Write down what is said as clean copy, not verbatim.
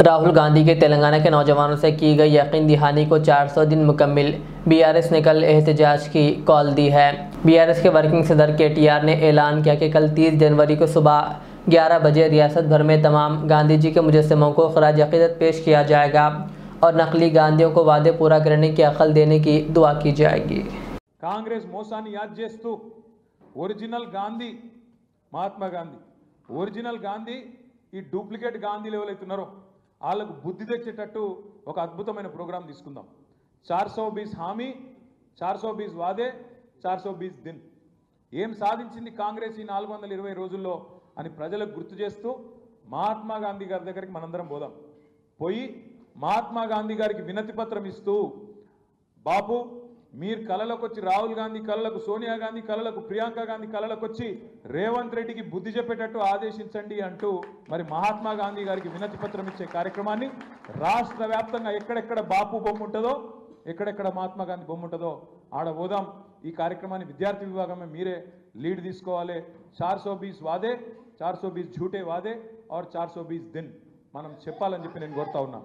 राहुल गांधी के तेलंगाना के नौजवानों से की गई यकीन दहानी को 400 दिन मुकम्मिल। बीआरएस ने कल एहतजाज की कॉल दी है। बीआरएस के वर्किंग सदर केटीआर ने ऐलान किया कि कल 30 जनवरी को सुबह 11 बजे रियासत भर में तमाम गांधी जी के मुजस्समों को खराज अक़ीदत पेश किया जाएगा और नकली गांधियों को वादे पूरा करने की अक्ल देने की दुआ की जाएगी। कांग्रेस మోసాన్ని యాద్ చేస్తూ ఒరిజినల్ గాంధీ మహాత్మా గాంధీ ఒరిజినల్ గాంధీ ఈ డూప్లికేట్ గాంధీలు ఎవరైతున్నారో వాళ్ళకు బుద్ధి తెచ్చేటట్టు ఒక అద్భుతమైన ప్రోగ్రాం తీసుకుందాం। 420 హామీ 420 వాదే 420 దిన్ ఏం సాధించింది కాంగ్రెస్ ఈ 420 రోజుల్లో అని ప్రజలకు గుర్తు చేస్తూ మహాత్మా గాంధీ గారి దగ్గరికి మనందరం పోదాం। పోయి మహాత్మా గాంధీ గారికి వినతి పత్రం ఇస్తూ బాపు మీరు కలలకు వచ్చి రాహుల్ గాంధీ కలలకు సోనియా గాంధీ కలలకు ప్రియాంక గాంధీ కలలకు వచ్చి రేవంత్ రెడ్డికి బుద్ధి చెప్పేటట్టు ఆదేశించండి అంటూ మరి మహాత్మా గాంధీ గారికి వినతి పత్రం ఇచ్చే కార్యక్రమాన్ని రాష్ట్ర వ్యాప్తంగా ఎక్కడెక్కడ బాపు బొమ్మ ఉంటుందో ఎక్కడెక్కడ మహాత్మా గాంధీ బొమ్మ ఉంటుందో ఆడ పోదాం। ఈ కార్యక్రమాన్ని విద్యార్థి విభాగమే మీరే లీడ్ తీసుకోవాలి। 420 వాదే 420 झूठे वादे और 420 दिन మనం చెప్పాలని చెప్పి నేను కోరుతా ఉన్నా।